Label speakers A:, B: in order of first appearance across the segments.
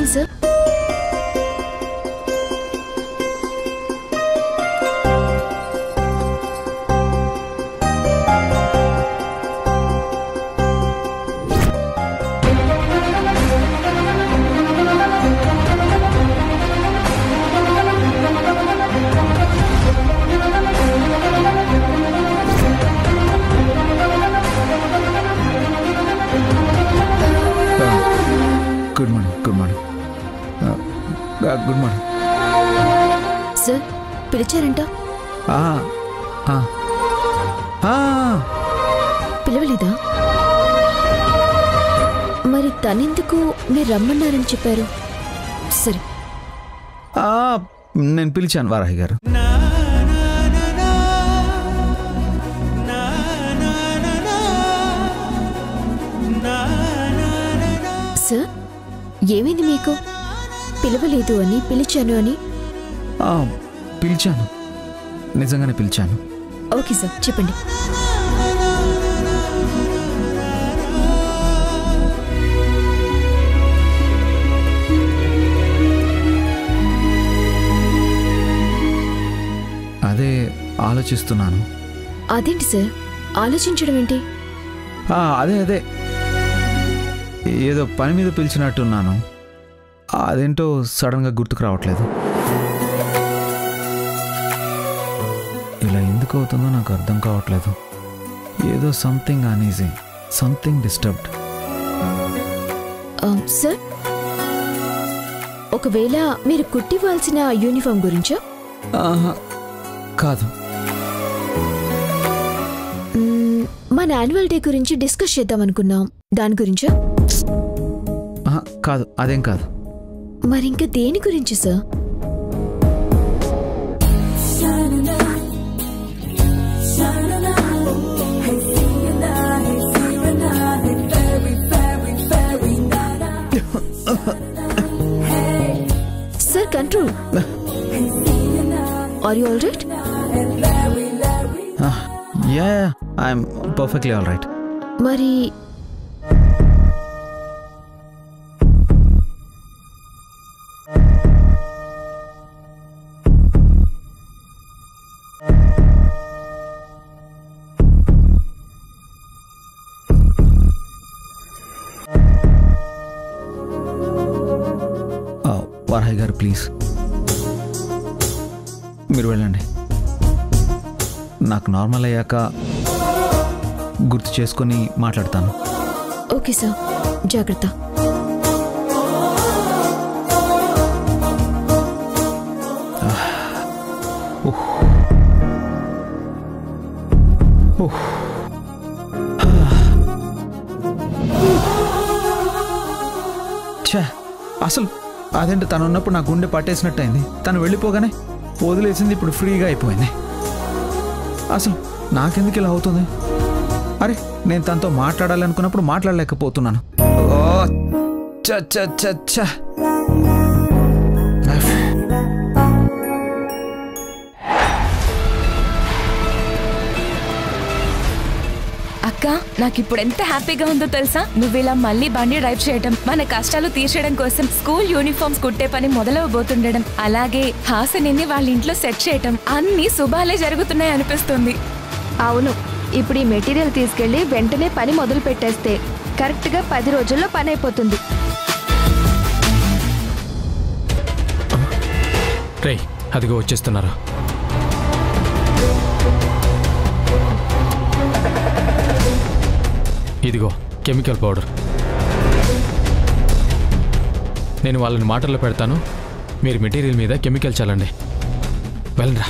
A: Morning sir.
B: Good morning. Good morning. Good morning
A: sir. పిలిచారంట? పిలవలేదా? మరి తనెందుకు మీరు రమ్మన్నారని చెప్పారు? సరే,
B: నేను పిలిచాను వారాహి గారు.
A: సార్, ఏమైంది మీకు? పిలవలేదు అని, పిలిచాను అని.
B: పిలిచాను, నిజంగానే పిలిచాను.
A: ఓకే సార్, చెప్పండి.
B: అదే ఆలోచిస్తున్నాను.
A: అదేంటి సార్ ఆలోచించడం ఏంటి?
B: అదే ఏదో పని మీద పిలిచినట్టున్నాను. అదేంటో సడన్గా గుర్తుకు రావట్లేదు. ఇలా ఎందుకు అవుతుందో నాకు అర్థం కావట్లేదు. ఏదో something uneasy, something disturbed.
A: Sir, ఒకవేళ మీరు కుట్టివ్వాల్సిన యూనిఫామ్ గురించా?
B: కాదు.
A: మన యాన్యువల్ డే గురించి డిస్కస్ చేద్దాం అనుకున్నాం, దాని గురించా?
B: కాదు, అదేం కాదు.
A: మరింక దేని గురించి sir? Sir, control. Are you all right?
B: Yeah, I'm perfectly all right.
A: మరి
B: వారాహి గారు, ప్లీజ్ మీరు వెళ్ళండి. నాకు నార్మల్ అయ్యాక గుర్తు చేసుకొని మాట్లాడతాను.
A: ఓకే సార్, జాగ్రత్త.
B: అసలు అదేంటి, తను ఉన్నప్పుడు నా గుండె పట్టేసినట్టు అయింది. తను వెళ్ళిపోగానే వదిలేసింది, ఇప్పుడు ఫ్రీగా అయిపోయింది. అసలు నాకెందుకు ఇలా అవుతుంది? అరే, నేను తనతో మాట్లాడాలనుకున్నప్పుడు మాట్లాడలేకపోతున్నాను.
C: అక్క, నాకు ఇప్పుడు ఎంత హ్యాపీగా ఉందో తెలుసా? నువ్వు ఇలా మళ్ళీ బండి డ్రైవ్ చేయడం, మన కష్టాలు తీర్చడం కోసం స్కూల్ యూనిఫామ్స్ కుట్టే పని మొదలవబోతుండడం, అలాగే హాసనిని వాళ్ళ ఇంట్లో సెట్ చేయటం, అన్ని శుభాలే జరుగుతున్నాయి అనిపిస్తుంది.
D: అవును, ఇప్పుడు ఈ మెటీరియల్ తీసుకెళ్లి వెంటనే పని మొదలు పెట్టేస్తే కరెక్ట్గా 10 రోజుల్లో పని అయిపోతుంది.
E: రేయ్, అదిగో వచ్చేస్తున్నారా? ఇదిగో కెమికల్ పౌడర్. నేను వాళ్ళని మాటల్లో పెడతాను, మీరు మెటీరియల్ మీద కెమికల్ చల్లండి. వెళ్ళరా.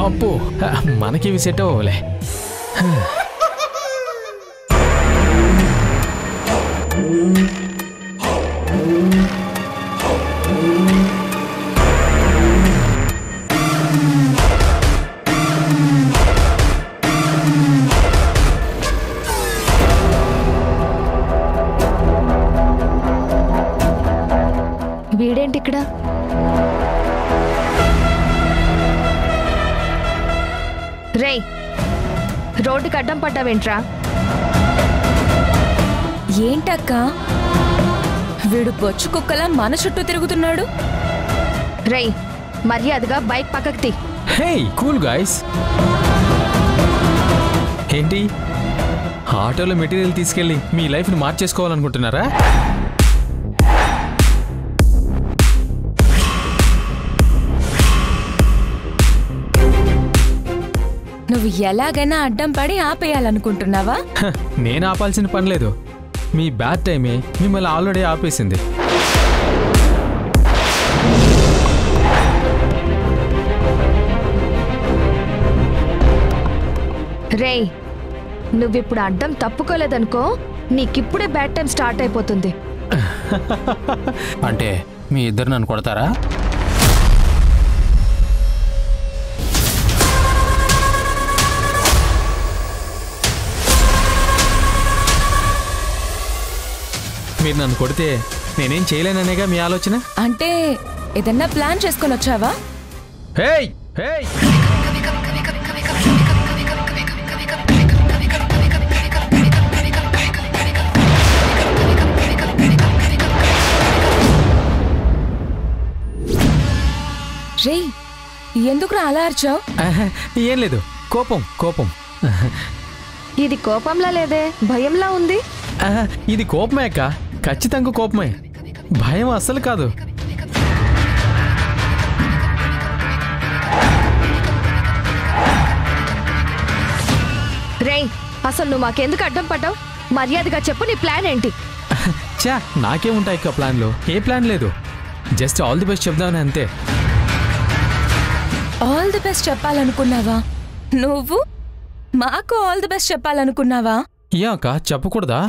E: అప్పు, మనకి ఇవి సెట్ అవ్వలే.
D: ఇక్కడ? రేయ్, రోడ్డుకి అడ్డం పడ్డావేంట్రా?
C: ఏంటక్క వీడు బొచ్చు కుక్కలా మన చుట్టూ తిరుగుతున్నాడు?
D: రేయ్, మర్యాదగా బైక్ పక్కకి తీ.
E: హే కూల్ గాయ్స్, ఏంటి ఆటోలో మెటీరియల్ తీసుకెళ్ళి మీ లైఫ్ని మార్చేసుకోవాలనుకుంటున్నారా?
C: నువ్వు ఎలాగైనా అడ్డం పడి ఆపేయాలనుకుంటున్నావా?
E: నేను ఆపాల్సిన పని లేదు, మీ బ్యాడ్ టైమే మిమ్మల్ని ఆల్రెడీ ఆపేసింది.
D: రేయ్, నువ్విప్పుడు అడ్డం తప్పుకోలేదనుకో, నీకిప్పుడే బ్యాడ్ టైం స్టార్ట్ అయిపోతుంది.
F: అంటే మీ ఇద్దరు నన్ను కొడతారా?
E: మీరు నన్ను కొడితే నేనేం చేయలేననేగా మీ ఆలోచన?
C: అంటే ఏదన్నా ప్లాన్ చేసుకొని వచ్చావా?
E: హేయ్ హేయ్,
C: రే, ఎందుకురా అలా అరిచావు?
E: ఏం లేదు, కోపం కోపం.
D: ఇది కోపంలా లేదే, భయంలా ఉంది.
E: ఇది కోపమే అక్క, ఖచ్చితంగా కోపమే, భయం అస్సలు కాదు.
D: రేయ్, అసలు నువ్వు మాకెందుకు అడ్డం పడ్డావు? మర్యాదగా చెప్పు, నీ ప్లాన్ ఏంటి?
E: చా, నాకేముంటాయి ఇక ప్లాన్లో? ఏ ప్లాన్ లేదు, జస్ట్ ఆల్ ది బెస్ట్ చెప్దామని అంతే.
C: ఆల్ ది బెస్ట్ చెప్పాలనుకున్నావా? నువ్వు మాకు ఆల్ ది బెస్ట్ చెప్పాలనుకున్నావా?
E: ఏ అక్క, చెప్పకూడదా?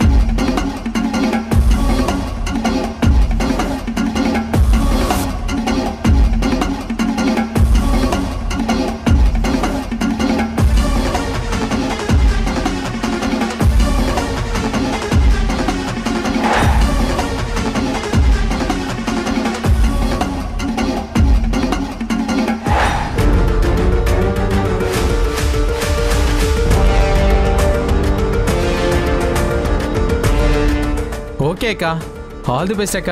E: ఓకే అక్క, ఆల్ ది బెస్ట్ అక్క.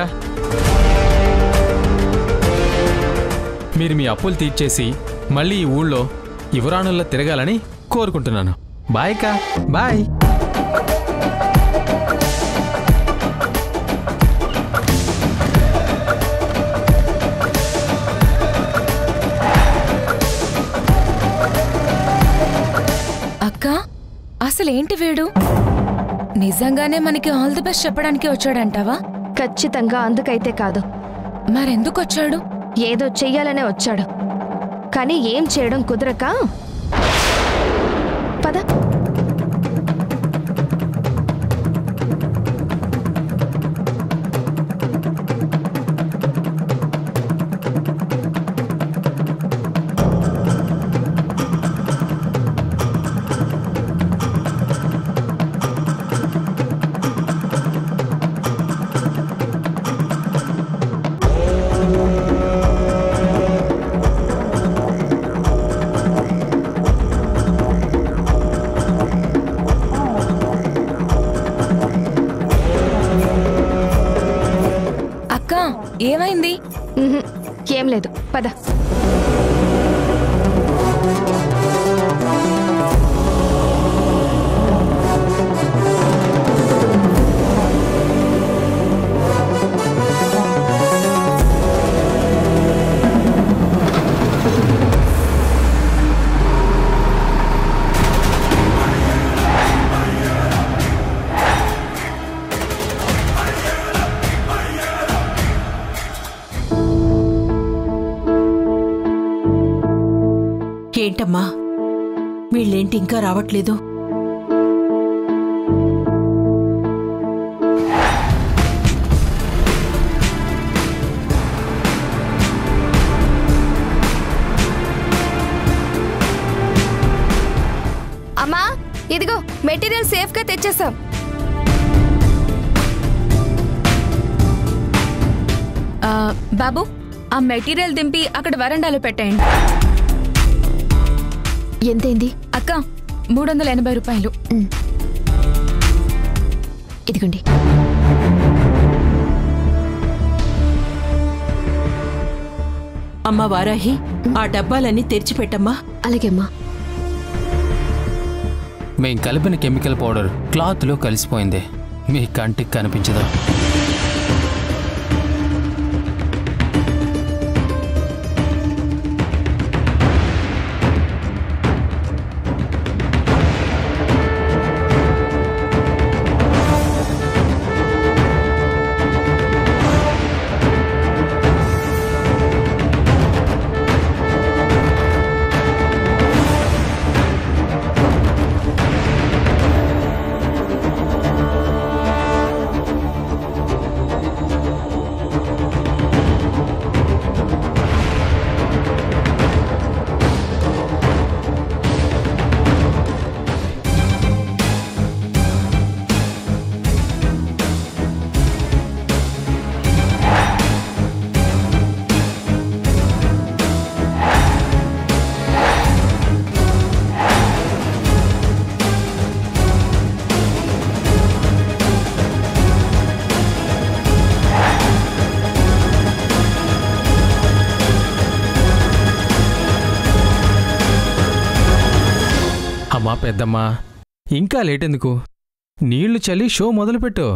E: మీరు మీ అప్పులు తీర్చేసి మళ్ళీ ఈ ఊళ్ళో యువరాణుల్లో తిరగాలని కోరుకుంటున్నాను. బాయ్ అక్క, బాయ్.
C: అక్క, అసలేంటి వీడు? నిజంగానే మనకి ఆల్ ది బెస్ట్ చెప్పడానికి వచ్చాడంటావా?
D: ఖచ్చితంగా అందుకైతే కాదు.
C: మరెందుకు వచ్చాడు?
D: ఏదో చెయ్యాలనే వచ్చాడు, కానీ ఏం చేయడం కుదరక పద.
C: ఏమైంది?
D: ఏం లేదు, పద.
G: ఏంటమ్మా, వీళ్ళేంటి ఇంకా రావట్లేదు?
D: అమ్మా, ఇదిగో మెటీరియల్ సేఫ్ గా తెచ్చేసాం.
C: బాబు, ఆ మెటీరియల్ దింపి అక్కడ వరండాలో పెట్టేయండి.
A: ఎంతైంది?
C: అక్క, 380 రూపాయలు.
A: ఇదిగోండి.
G: అమ్మా వారాహి, ఆ డబ్బాలన్నీ తెరిచిపెట్టమ్మా.
A: అలాగే అమ్మా.
F: మేం కలిపిన కెమికల్ పౌడర్ క్లాత్లో కలిసిపోయింది. మీ కంటికి కనిపించదా?
E: అమ్మా పెద్దమ్మా, ఇంకా లేట్ ఎందుకు? నీళ్లు చల్లి షో మొదలుపెట్టు.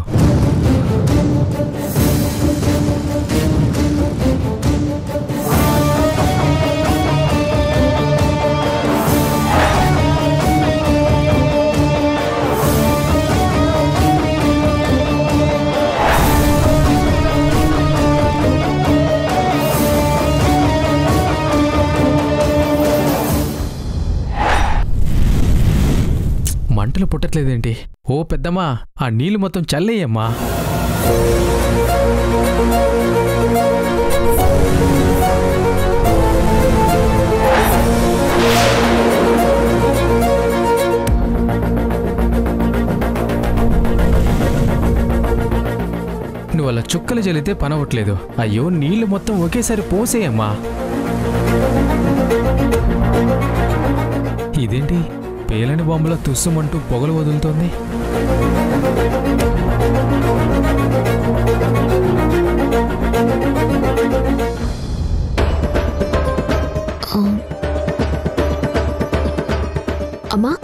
E: మంటలు పుట్టట్లేదేంటి? ఓ పెద్దమ్మా, ఆ నీళ్లు మొత్తం చల్లేయమ్మా. నువ్వు అలా చుక్కలు జల్లితే పనవట్లేదు. అయ్యో, నీళ్లు మొత్తం ఒకేసారి పోసేయమ్మా. ఇదేంటి పేలని బాంబులో తుస్సుమంటూ పొగలు వదులుతోంది?
A: అమ్మా,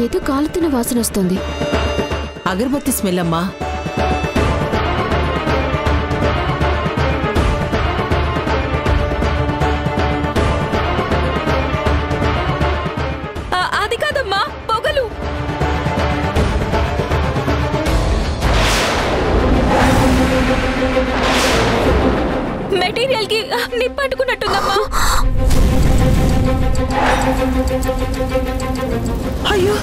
A: ఏదో కాలుతున్న వాసన వస్తుంది.
G: అగరబత్తి స్మెల్ అమ్మా.
C: అది కాదమ్మా, పొగలు. మెటీరియల్ కి నిప్పట్టుకున్నట్టుందమ్మా.
G: అయ్యో,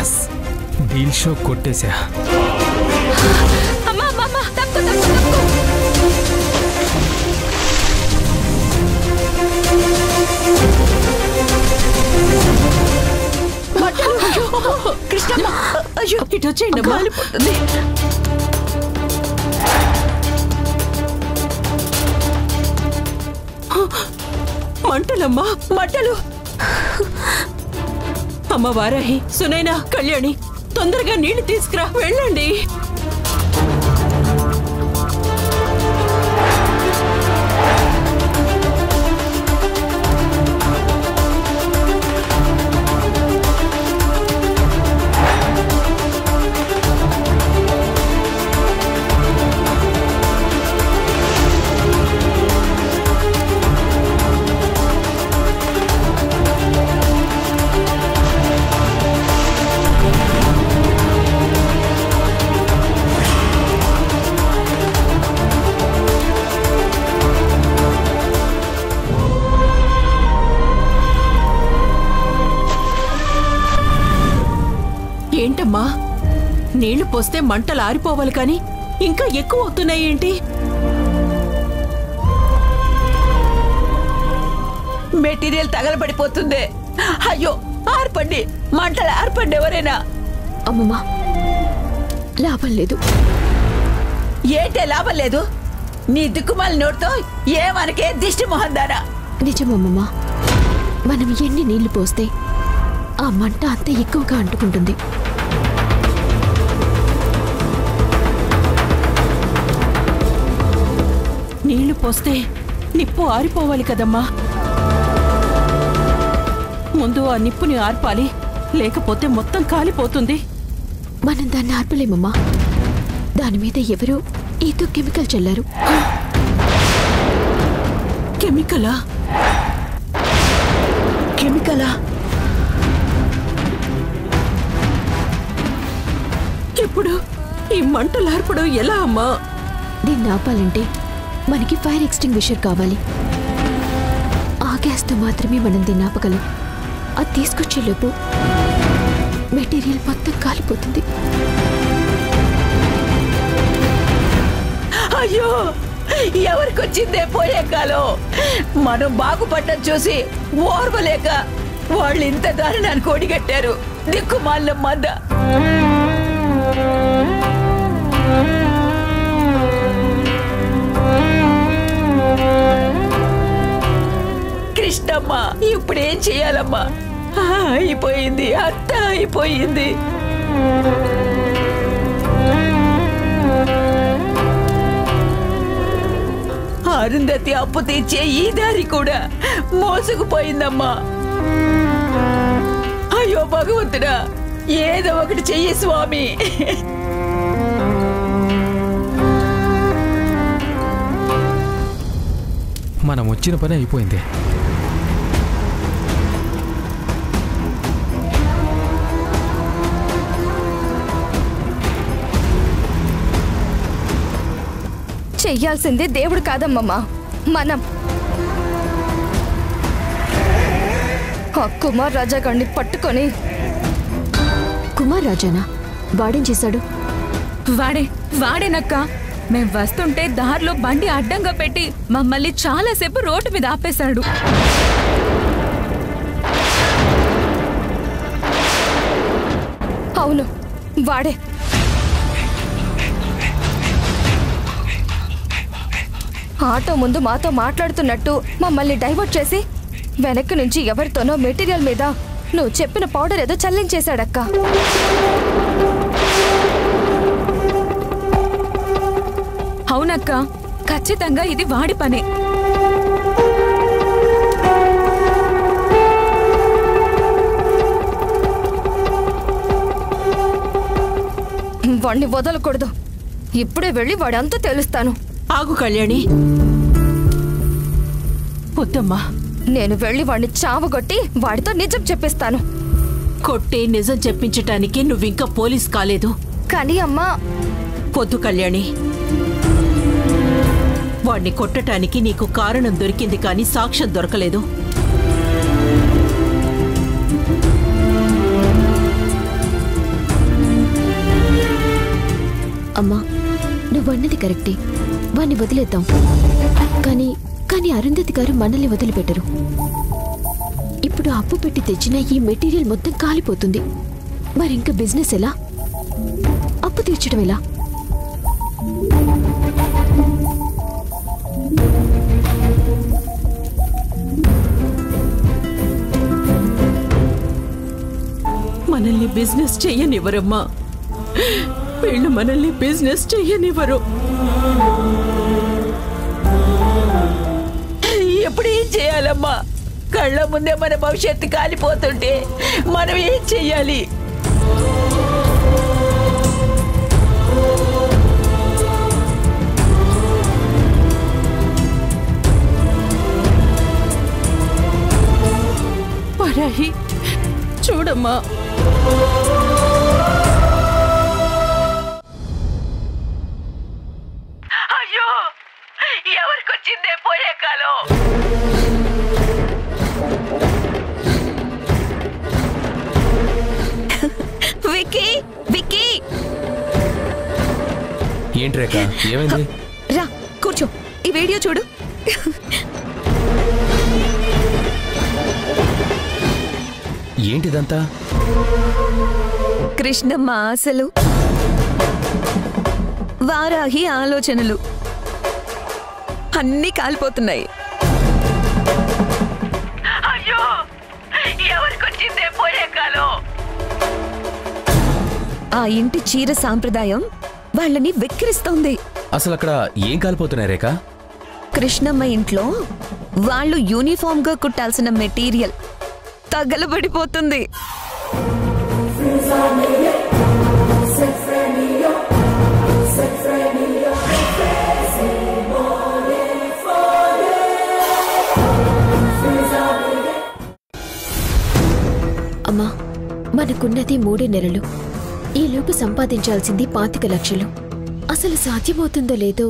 E: ఎస్, డీల్ షో కొట్టేశా.
C: అమ్మా అమ్మా అమ్మా, తప్పు తప్పు తప్పు.
G: కృష్ణమ్మ, అయ్యో ఇటు వచ్చేయండి అమ్మా. మంటలమ్మా, మంటలు. అమ్మ వారాహి, సునైనా, కళ్యాణి, తొందరగా నీళ్లు తీసుకురా, వెళ్ళండి. ఏంటమ్మా, నీళ్లు పోస్తే మంటలు ఆరిపోవాలి కానీ ఇంకా ఎక్కువ అవుతున్నాయేంటి? మెటీరియల్ తగలబడిపోతుంది. అయ్యో ఆర్పండి, మంటలు ఆర్పండి ఎవరైనా.
A: అమ్మమ్మ లాభం లేదు.
G: ఏంటే లాభం లేదు? నీ దిక్కుమాలి నోటితో ఏమనకే దిష్టి మొహందారా.
A: నిజమమ్మమ్మ, మనం ఎన్ని నీళ్లు పోస్తే ఆ మంట అంత ఎక్కువగా అంటుకుంటుంది.
G: నీళ్లు పోస్తే నిప్పు ఆరిపోవాలి కదమ్మా. ముందు ఆ నిప్పుని ఆర్పాలి, లేకపోతే మొత్తం కాలిపోతుంది.
A: మనం దాన్ని ఆర్పలేమమ్మా. దాని మీద ఎవరో ఏదో కెమికల్ చల్లారు.
G: కెమికలా? కెమికలా? ఇప్పుడు ఈ మంటలు ఆర్పడం ఎలా అమ్మా?
A: దీన్ని ఆపాలంటే మనకి ఫైర్ ఎక్స్టింగ్విషర్ కావాలి. ఆ గ్యాస్తో మాత్రమే మనం దీన్ని ఆపగలం. అది తీసుకొచ్చేలోపు మెటీరియల్ మొత్తం కాలిపోతుంది.
G: అయ్యో, ఎవరికొచ్చిందే పోయే కాలం. మనం బాగుపడ్డం చూసి ఓర్వలేక వాళ్ళు ఇంత దారుణానికి ఒడిగట్టారు. దిక్కుమాలిన మంద. కృష్ణమ్మ, ఇప్పుడేం చెయ్యాలమ్మా? అయిపోయింది, అంతా అయిపోయింది. అరుంధతి అప్పు తీర్చే ఈ దారి కూడా మోసుకుపోయిందమ్మా. అయ్యో భగవంతుడా, ఏదో ఒకటి చెయ్యి స్వామి.
E: మనం వచ్చిన పని అయిపోయింది.
D: చెయ్యాల్సింది దేవుడు కాదమ్మమ్మా, మనం. ఆ కుమార్ రాజా గారిని పట్టుకొని.
A: కుమార్ రాజానా? వాడేం చేశాడు?
C: వాడేనక్క. మేం వస్తుంటే దారిలో బండి అడ్డంగా పెట్టి మమ్మల్ని చాలాసేపు రోడ్డు మీద ఆపేశాడు.
D: అవును, వాడే. ఆటో ముందు మాతో మాట్లాడుతున్నట్టు మమ్మల్ని డైవర్ట్ చేసి వెనక్కి నుంచి ఎవరితోనో మెటీరియల్ మీద నువ్వు చెప్పిన పౌడర్ ఏదో చల్లించేశాడక్క.
C: అవునక్క, ఖచ్చితంగా ఇది వాడి పనే.
D: వాణ్ణి వదలకూడదు. ఇప్పుడే వెళ్ళి వాడంతా తెలుస్తాను.
G: ఆగు కళ్యాణి. వద్దమ్మా,
D: నేను వెళ్ళి వాడిని చావగొట్టి వాడితో నిజం చెప్పిస్తాను.
G: కొట్టి నిజం చెప్పించటానికి నువ్వింకా పోలీస్ కాలేదు.
D: కానీ అమ్మా,
G: పొద్దు కళ్యాణి, వాణ్ణి కొట్టటానికి నీకు కారణం దొరికింది కానీ సాక్ష్యం దొరకలేదు.
A: అమ్మా, నువ్వన్నది కరెక్టే. వాణ్ణి వదిలేద్దాం. కానీ అరుంధతి గారు మనల్ని వదిలిపెట్టరు. ఇప్పుడు అప్పు పెట్టి తెచ్చిన ఈ మెటీరియల్ మొత్తం కాలిపోతుంది. మరింక బిజినెస్ ఎలా? అప్పు తీర్చడం ఎలా?
G: మనల్ని బిజినెస్ చెయ్యనివ్వరమ్మా. వీళ్ళు మనల్ని బిజినెస్ చెయ్యనివ్వరు. ఎప్పుడు ఏం చేయాలమ్మా? కళ్ళ ముందే మన భవిష్యత్తు కాలిపోతుంటే మనం ఏం చెయ్యాలి? పరాయి చూడమ్మా. అయ్యో, ఎవరికొచ్చిందే పోయే కాలం.
C: విక్కీ, విక్కీ!
E: ఏంటి రేఖ, ఏమైంది?
C: రా కూర్చో, ఈ వీడియో చూడు.
H: ఏంటిదంతా?
C: కృష్ణమ్మ ఆశలు, వారాహి ఆలోచనలు అన్నీ కాలిపోతున్నాయి.
G: అయ్యో, ఎవరికొచ్చిందే పోయే కాలం.
C: ఆ ఇంటి చీర సాంప్రదాయం వాళ్ళని వెక్కిరిస్తోంది.
H: అసలు అక్కడ ఏం కాలిపోతున్నాయి రేఖ?
C: కృష్ణమ్మ ఇంట్లో వాళ్ళు యూనిఫామ్ గా కుట్టాల్సిన మెటీరియల్ తగలబడిపోతుంది.
A: అమ్మా, మనకున్నది 3 నెలలు. ఈలోపు సంపాదించాల్సింది 25 లక్షలు. అసలు సాధ్యమవుతుందో లేదో